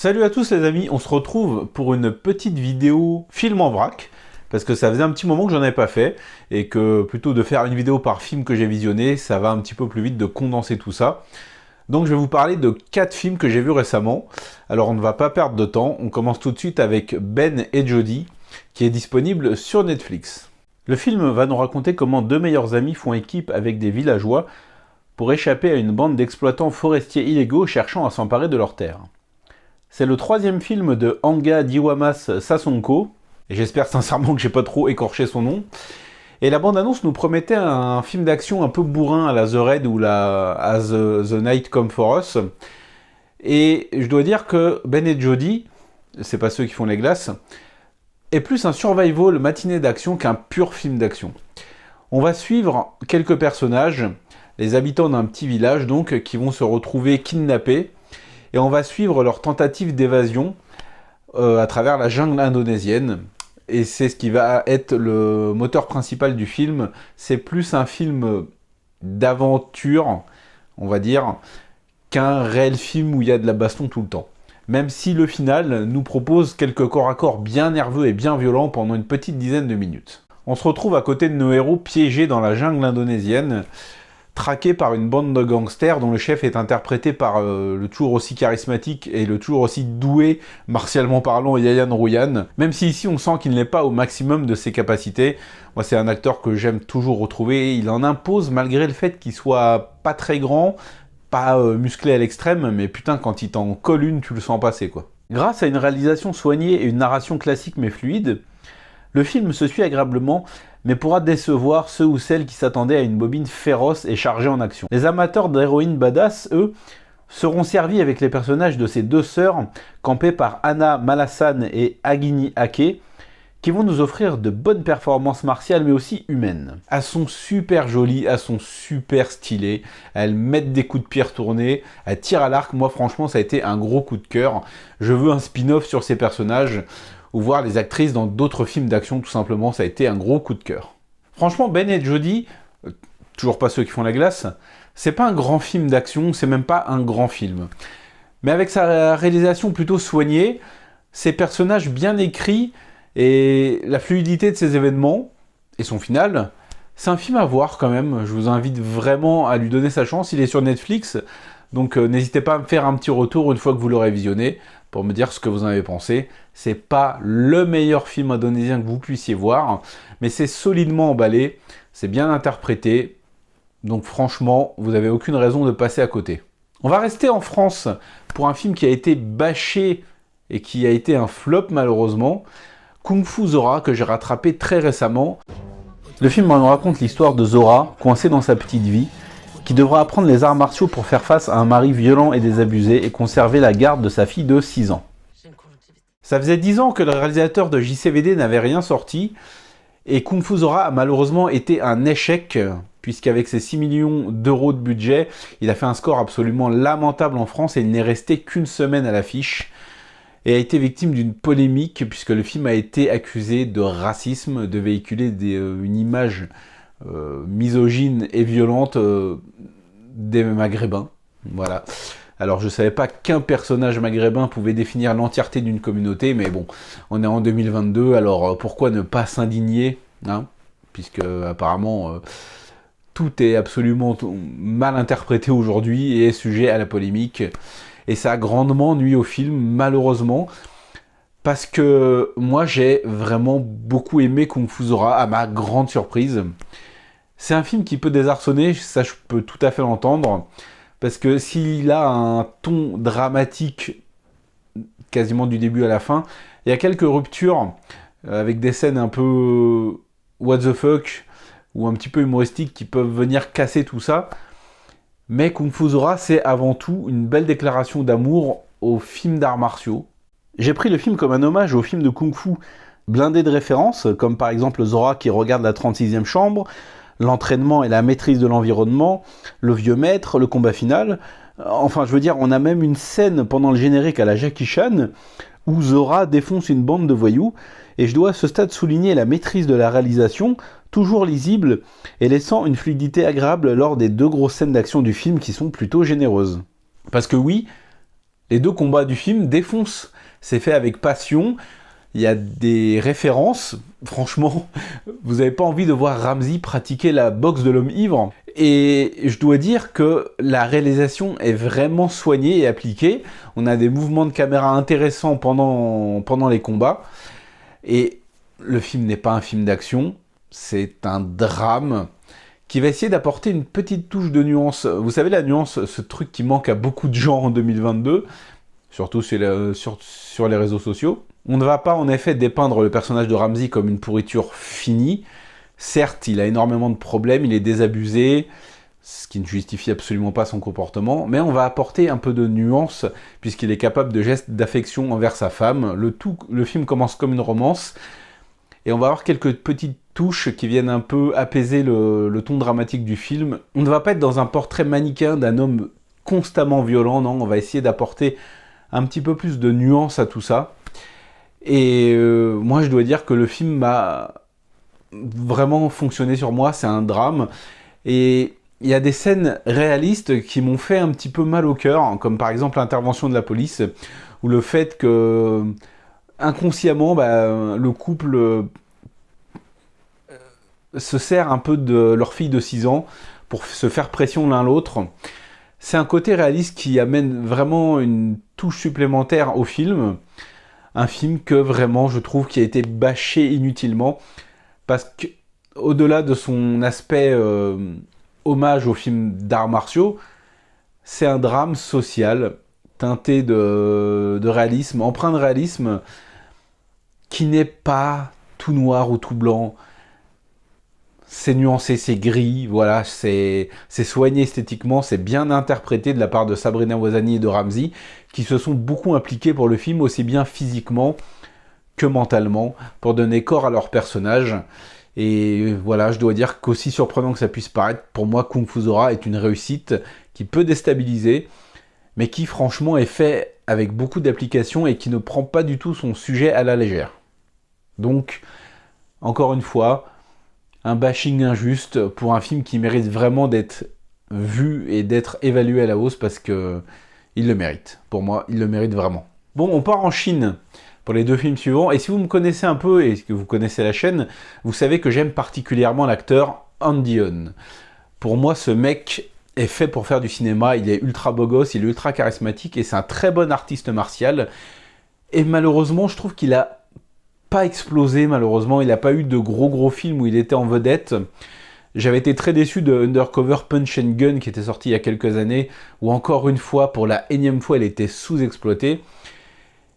Salut à tous les amis, on se retrouve pour une petite vidéo film en vrac, parce que ça faisait un petit moment que j'en avais pas fait, et que plutôt de faire une vidéo par film que j'ai visionné, ça va un petit peu plus vite de condenser tout ça. Donc je vais vous parler de 4 films que j'ai vus récemment. Alors on ne va pas perdre de temps, on commence tout de suite avec Ben et Jody, qui est disponible sur Netflix. Le film va nous raconter comment deux meilleurs amis font équipe avec des villageois pour échapper à une bande d'exploitants forestiers illégaux cherchant à s'emparer de leurs terres. C'est le troisième film de Anga Diwamas Sasonko, et j'espère sincèrement que j'ai pas trop écorché son nom. Et la bande-annonce nous promettait un film d'action un peu bourrin à la The Raid ou As the Night Come For Us. Et je dois dire que Ben et Jody, c'est pas ceux qui font les glaces, est plus un survival matinée d'action qu'un pur film d'action. On va suivre quelques personnages, les habitants d'un petit village donc, qui vont se retrouver kidnappés, et on va suivre leur tentative d'évasion à travers la jungle indonésienne. Et c'est ce qui va être le moteur principal du film. C'est plus un film d'aventure, on va dire, qu'un réel film où il y a de la baston tout le temps. Même si le final nous propose quelques corps à corps bien nerveux et bien violents pendant une petite dizaine de minutes. On se retrouve à côté de nos héros piégés dans la jungle indonésienne, traqué par une bande de gangsters dont le chef est interprété par le toujours aussi charismatique et le toujours aussi doué, martialement parlant, Yayan Ruhian. Même si ici on sent qu'il n'est pas au maximum de ses capacités. Moi c'est un acteur que j'aime toujours retrouver. Il en impose malgré le fait qu'il soit pas très grand, pas musclé à l'extrême, mais putain quand il t'en colle une, tu le sens passer quoi. Grâce à une réalisation soignée et une narration classique mais fluide, le film se suit agréablement, mais pourra décevoir ceux ou celles qui s'attendaient à une bobine féroce et chargée en action. Les amateurs d'héroïnes badass, eux, seront servis avec les personnages de ces deux sœurs, campées par Anna Malassan et Agini Ake, qui vont nous offrir de bonnes performances martiales, mais aussi humaines. Elles sont super jolies, elles sont super stylées, elles mettent des coups de pied retournés, elles tirent à l'arc. Moi, franchement, ça a été un gros coup de cœur. Je veux un spin-off sur ces personnages, ou voir les actrices dans d'autres films d'action, tout simplement, ça a été un gros coup de cœur. Franchement, Ben et Jody, toujours pas ceux qui font la glace, c'est pas un grand film d'action, c'est même pas un grand film. Mais avec sa réalisation plutôt soignée, ses personnages bien écrits, et la fluidité de ses événements, et son final, c'est un film à voir quand même. Je vous invite vraiment à lui donner sa chance, il est sur Netflix, donc n'hésitez pas à me faire un petit retour une fois que vous l'aurez visionné, pour me dire ce que vous en avez pensé. C'est pas le meilleur film indonésien que vous puissiez voir, mais c'est solidement emballé, c'est bien interprété, donc franchement, vous n'avez aucune raison de passer à côté. On va rester en France pour un film qui a été bâché et qui a été un flop malheureusement, Kung Fu Zora, que j'ai rattrapé très récemment. Le film nous raconte l'histoire de Zora, coincé dans sa petite vie, qui devra apprendre les arts martiaux pour faire face à un mari violent et désabusé et conserver la garde de sa fille de 6 ans. Ça faisait 10 ans que le réalisateur de JCVD n'avait rien sorti, et Kung Fu Zora a malheureusement été un échec, puisqu'avec ses 6 millions d'euros de budget, il a fait un score absolument lamentable en France et il n'est resté qu'une semaine à l'affiche, et a été victime d'une polémique, puisque le film a été accusé de racisme, de véhiculer une image misogyne et violente des maghrébins. Voilà. Alors je savais pas qu'un personnage maghrébin pouvait définir l'entièreté d'une communauté, mais bon, on est en 2022, alors pourquoi ne pas s'indigner, hein, puisque apparemment tout est absolument mal interprété aujourd'hui et est sujet à la polémique, et ça a grandement nuit au film, malheureusement, parce que moi j'ai vraiment beaucoup aimé Kung Fu Zora, à ma grande surprise. C'est un film qui peut désarçonner, ça je peux tout à fait l'entendre, parce que s'il a un ton dramatique quasiment du début à la fin, il y a quelques ruptures avec des scènes un peu what the fuck ou un petit peu humoristiques qui peuvent venir casser tout ça. Mais Kung Fu Zora, c'est avant tout une belle déclaration d'amour aux films d'arts martiaux. J'ai pris le film comme un hommage aux films de Kung Fu blindés de références, comme par exemple Zora qui regarde la 36e chambre, l'entraînement et la maîtrise de l'environnement, le vieux maître, le combat final. Enfin, je veux dire, on a même une scène pendant le générique à la Jackie Chan où Zora défonce une bande de voyous, et je dois à ce stade souligner la maîtrise de la réalisation, toujours lisible et laissant une fluidité agréable lors des 2 grosses scènes d'action du film qui sont plutôt généreuses. Parce que oui, Les 2 combats du film défoncent. C'est fait avec passion. Il y a des références. Franchement, vous n'avez pas envie de voir Ramsey pratiquer la boxe de l'homme ivre. Et je dois dire que la réalisation est vraiment soignée et appliquée. On a des mouvements de caméra intéressants pendant les combats. Et le film n'est pas un film d'action, c'est un drame qui va essayer d'apporter une petite touche de nuance. Vous savez, la nuance, ce truc qui manque à beaucoup de gens en 2022, surtout sur les réseaux sociaux. On ne va pas en effet dépeindre le personnage de Ramsey comme une pourriture finie. Certes, il a énormément de problèmes, il est désabusé, ce qui ne justifie absolument pas son comportement, mais on va apporter un peu de nuance, puisqu'il est capable de gestes d'affection envers sa femme. Le film commence comme une romance, et on va avoir quelques petites touches qui viennent un peu apaiser le ton dramatique du film. On ne va pas être dans un portrait manichéen d'un homme constamment violent, non, on va essayer d'apporter un petit peu plus de nuance à tout ça. Et moi, je dois dire que le film m'a vraiment fonctionné sur moi, c'est un drame. Et il y a des scènes réalistes qui m'ont fait un petit peu mal au cœur, comme par exemple l'intervention de la police, ou le fait que, inconsciemment, le couple se sert un peu de leur fille de 6 ans pour se faire pression l'un l'autre. C'est un côté réaliste qui amène vraiment une touche supplémentaire au film. Un film que vraiment je trouve qui a été bâché inutilement, parce que au-delà de son aspect hommage aux films d'arts martiaux, c'est un drame social teinté de réalisme, empreint de réalisme, qui n'est pas tout noir ou tout blanc. C'est nuancé, c'est gris, voilà, c'est soigné esthétiquement, c'est bien interprété de la part de Sabrina Ouazani et de Ramsey, qui se sont beaucoup impliqués pour le film, aussi bien physiquement que mentalement, pour donner corps à leur personnage. Et voilà, je dois dire qu'aussi surprenant que ça puisse paraître, pour moi, Kung Fu Zora est une réussite qui peut déstabiliser, mais qui franchement est fait avec beaucoup d'application et qui ne prend pas du tout son sujet à la légère. Donc, encore une fois, un bashing injuste pour un film qui mérite vraiment d'être vu et d'être évalué à la hausse, parce que il le mérite. Pour moi, il le mérite vraiment. Bon, on part en Chine pour les 2 films suivants. Et si vous me connaissez un peu et que vous connaissez la chaîne, vous savez que j'aime particulièrement l'acteur Han Dion. Pour moi, ce mec est fait pour faire du cinéma. Il est ultra beau gosse, il est ultra charismatique et c'est un très bon artiste martial. Et malheureusement, je trouve qu'il a pas explosé, malheureusement. Il n'a pas eu de gros films où il était en vedette. J'avais été très déçu de Undercover Punch and Gun qui était sorti il y a quelques années, où encore une fois, pour la énième fois, elle était sous-exploitée.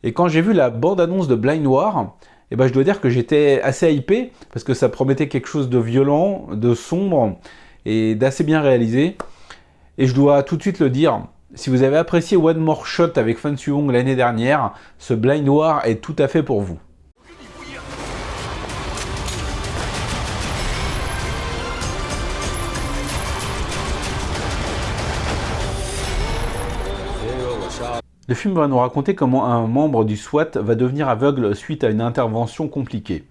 Et quand j'ai vu la bande-annonce de Blind War, je dois dire que j'étais assez hypé, parce que ça promettait quelque chose de violent, de sombre, et d'assez bien réalisé. Et je dois tout de suite le dire, si vous avez apprécié One More Shot avec Fan Suong l'année dernière, ce Blind War est tout à fait pour vous. Le film va nous raconter comment un membre du SWAT va devenir aveugle suite à une intervention compliquée.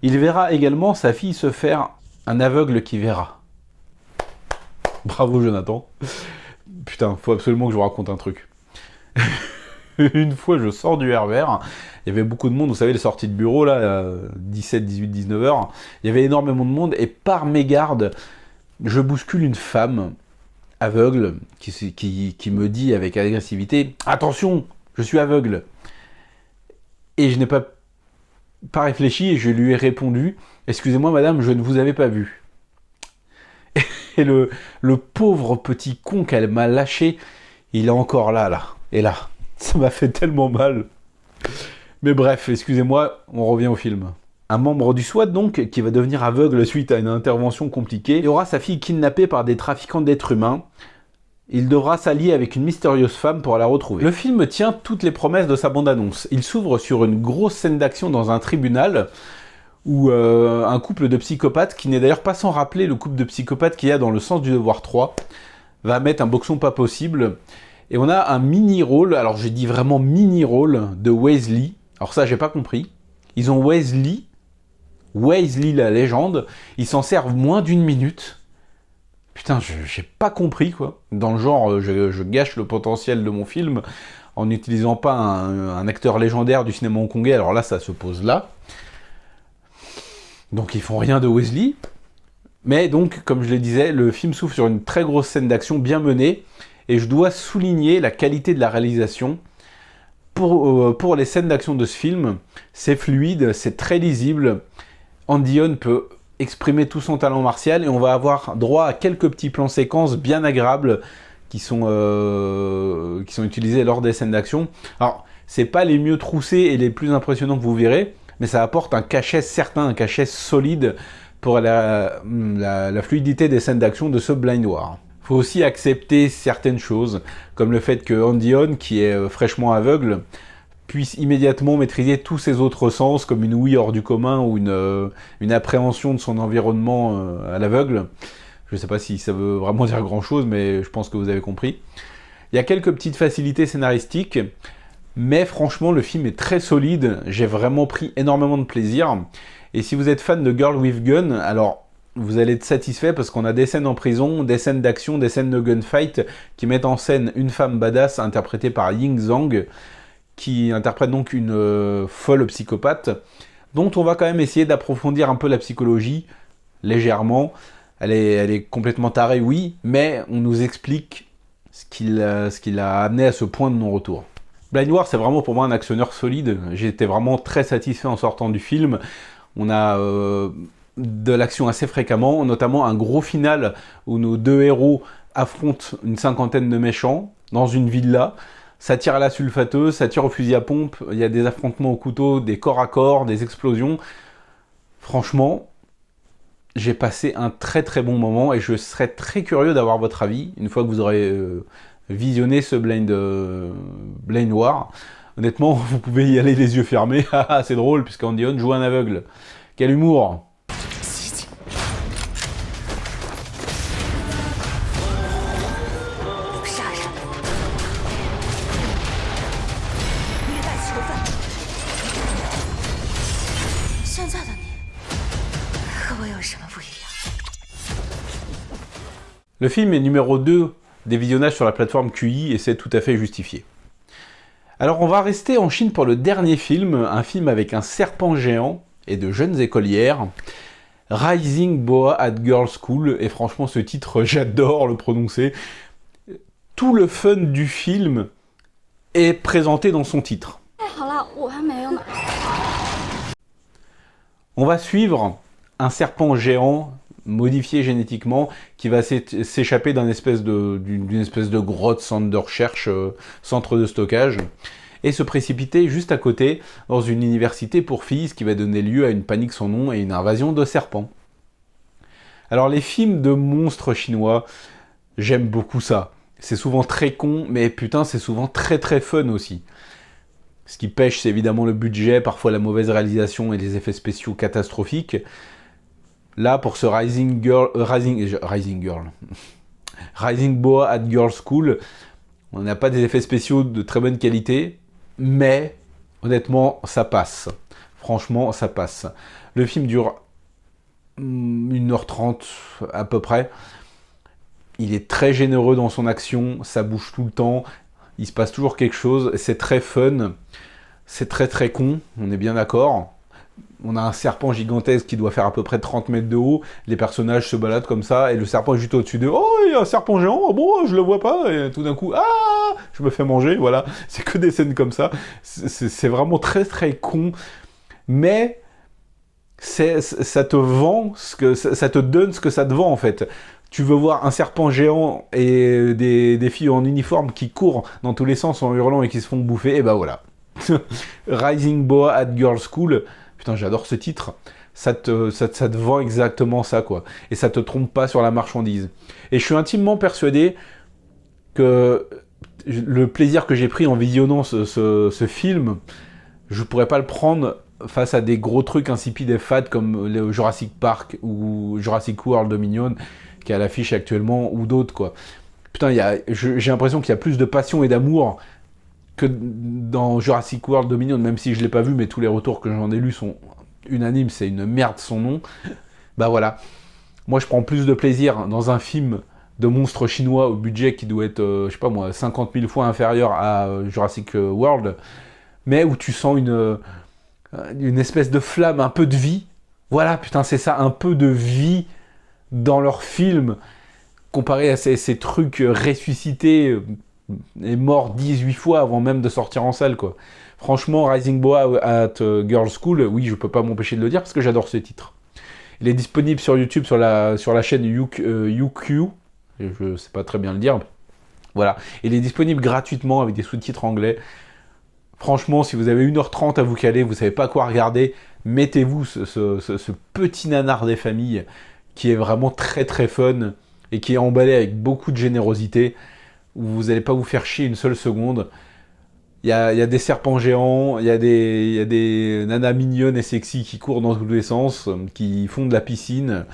Il verra également sa fille se faire un aveugle qui verra. Bravo Jonathan. Putain, faut absolument que je vous raconte un truc. Une fois, je sors du RER, il y avait beaucoup de monde, vous savez, les sorties de bureau, là, 17, 18, 19 heures, il y avait énormément de monde, et par mégarde, je bouscule une femme aveugle qui me dit avec agressivité « Attention, je suis aveugle !» Et je n'ai pas réfléchi et je lui ai répondu « Excusez-moi madame, je ne vous avais pas vu. » Et le pauvre petit con qu'elle m'a lâché, il est encore là. Et là, ça m'a fait tellement mal. Mais bref, excusez-moi, on revient au film. Un membre du SWAT donc, qui va devenir aveugle suite à une intervention compliquée, il aura sa fille kidnappée par des trafiquants d'êtres humains. Il devra s'allier avec une mystérieuse femme pour la retrouver. Le film tient toutes les promesses de sa bande-annonce. Il s'ouvre sur une grosse scène d'action dans un tribunal, où un couple de psychopathes, qui n'est d'ailleurs pas sans rappeler le couple de psychopathes qu'il y a dans Le Sens du Devoir 3, va mettre un boxon pas possible. Et on a un mini-rôle, alors j'ai dit vraiment mini-rôle, de Wesley. Alors ça, j'ai pas compris. Ils ont Wesley la légende, ils s'en servent moins d'1 minute. Putain, j'ai pas compris, quoi. Dans le genre, je gâche le potentiel de mon film en n'utilisant pas un acteur légendaire du cinéma hongkongais, alors là, ça se pose là. Donc ils font rien de Wesley. Mais donc, comme je le disais, le film s'ouvre sur une très grosse scène d'action bien menée, et je dois souligner la qualité de la réalisation. Pour les scènes d'action de ce film, c'est fluide, c'est très lisible. Andy Yeon peut exprimer tout son talent martial, et on va avoir droit à quelques petits plans séquences bien agréables qui sont utilisés lors des scènes d'action. Alors, c'est pas les mieux troussés et les plus impressionnants que vous verrez, mais ça apporte un cachet certain, un cachet solide pour la fluidité des scènes d'action de ce Blind War. Il faut aussi accepter certaines choses, comme le fait que Andy Yeon, qui est fraîchement aveugle, puisse immédiatement maîtriser tous ses autres sens, comme une ouïe hors du commun ou une appréhension de son environnement à l'aveugle. Je ne sais pas si ça veut vraiment dire grand-chose, mais je pense que vous avez compris. Il y a quelques petites facilités scénaristiques, mais franchement, le film est très solide. J'ai vraiment pris énormément de plaisir. Et si vous êtes fan de Girl with Gun, alors vous allez être satisfait parce qu'on a des scènes en prison, des scènes d'action, des scènes de gunfight qui mettent en scène une femme badass interprétée par Ying Zhang, qui interprète donc une folle psychopathe, dont on va quand même essayer d'approfondir un peu la psychologie, légèrement. Elle est complètement tarée, oui, mais on nous explique ce qui l'a amené à ce point de non-retour. Blind War, c'est vraiment pour moi un actionneur solide. J'ai été vraiment très satisfait en sortant du film. On a de l'action assez fréquemment, notamment un gros final où nos deux héros affrontent une cinquantaine de méchants dans une villa. Ça tire à la sulfateuse, ça tire au fusil à pompe, il y a des affrontements au couteau, des corps à corps, des explosions. Franchement, j'ai passé un très très bon moment et je serais très curieux d'avoir votre avis une fois que vous aurez visionné ce Blind War. Honnêtement, vous pouvez y aller les yeux fermés. C'est drôle puisque Andy Yeon joue un aveugle. Quel humour! Le film est numéro 2 des visionnages sur la plateforme QI et c'est tout à fait justifié. Alors on va rester en Chine pour le dernier film, un film avec un serpent géant et de jeunes écolières, Rising Boa at Girls School, et franchement ce titre j'adore le prononcer. Tout le fun du film est présenté dans son titre. On va suivre un serpent géant modifié génétiquement qui va s'échapper d'une espèce de grotte, centre de recherche, centre de stockage, et se précipiter juste à côté dans une université pour filles, ce qui va donner lieu à une panique sans nom et une invasion de serpents. Alors les films de monstres chinois, j'aime beaucoup ça. C'est souvent très con, mais putain c'est souvent très très fun aussi. Ce qui pêche, c'est évidemment le budget, parfois la mauvaise réalisation et les effets spéciaux catastrophiques. Là, pour ce Rising Boa at Girls School, on n'a pas des effets spéciaux de très bonne qualité, mais honnêtement, ça passe. Franchement, ça passe. Le film dure 1h30 à peu près. Il est très généreux dans son action, ça bouge tout le temps, il se passe toujours quelque chose, c'est très fun, c'est très très con, on est bien d'accord. On a un serpent gigantesque qui doit faire à peu près 30 mètres de haut, les personnages se baladent comme ça, et le serpent est juste au-dessus d'eux. Oh, il y a un serpent géant, oh, bon, je le vois pas, et tout d'un coup, ah, je me fais manger, voilà. C'est que des scènes comme ça, c'est vraiment très très con, mais ça te vend, ça te donne ce que ça te vend en fait. Tu veux voir un serpent géant et des filles en uniforme qui courent dans tous les sens en hurlant et qui se font bouffer, et ben voilà. Rising Boa at Girls School, putain j'adore ce titre, ça te vend exactement ça quoi, et ça te trompe pas sur la marchandise. Et je suis intimement persuadé que le plaisir que j'ai pris en visionnant ce film, je pourrais pas le prendre face à des gros trucs insipides et fades comme le Jurassic Park ou Jurassic World Dominion qui est à l'affiche actuellement, ou d'autres quoi. Putain, j'ai l'impression qu'il y a plus de passion et d'amour que dans Jurassic World Dominion, même si je l'ai pas vu, mais tous les retours que j'en ai lus sont unanimes, c'est une merde son nom. Bah voilà. Moi je prends plus de plaisir dans un film de monstre chinois au budget qui doit être, je sais pas moi, 50 000 fois inférieur à Jurassic World, mais où tu sens une espèce de flamme, un peu de vie. Voilà, putain, c'est ça, un peu de vie dans leur film, comparé à ces trucs ressuscités et morts 18 fois avant même de sortir en salle, quoi. Franchement, Rising Boa at Girls' School, oui, je peux pas m'empêcher de le dire parce que j'adore ce titre. Il est disponible sur YouTube, sur la chaîne UQ, je sais pas très bien le dire. Voilà, il est disponible gratuitement avec des sous-titres anglais. Franchement, si vous avez 1h30 à vous caler, vous savez pas quoi regarder, mettez-vous ce petit nanar des familles qui est vraiment très très fun et qui est emballé avec beaucoup de générosité, où vous n'allez pas vous faire chier une seule seconde. Il y a des serpents géants, il y a des nanas mignonnes et sexy qui courent dans tous les sens, qui font de la piscine.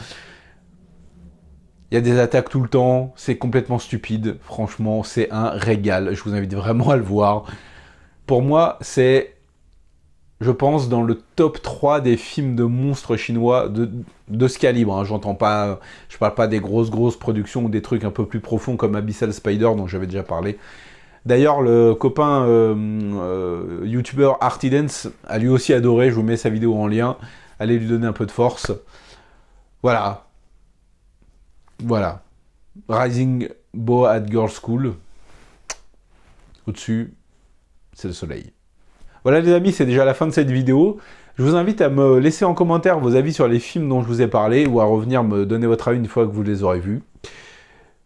Il y a des attaques tout le temps, c'est complètement stupide. Franchement, c'est un régal. Je vous invite vraiment à le voir. Pour moi, c'est, je pense, dans le top 3 des films de monstres chinois de ce calibre. Hein. Je parle pas des grosses productions ou des trucs un peu plus profonds comme Abyssal Spider dont j'avais déjà parlé. D'ailleurs, le copain youtubeur Arty Dance a lui aussi adoré. Je vous mets sa vidéo en lien. Allez lui donner un peu de force. Voilà. Rising Boa at Girls' School. Au-dessus, c'est le soleil. Voilà les amis, c'est déjà la fin de cette vidéo. Je vous invite à me laisser en commentaire vos avis sur les films dont je vous ai parlé ou à revenir me donner votre avis une fois que vous les aurez vus.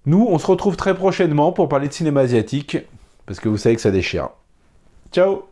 Nous, on se retrouve très prochainement pour parler de cinéma asiatique, parce que vous savez que ça déchire. Ciao!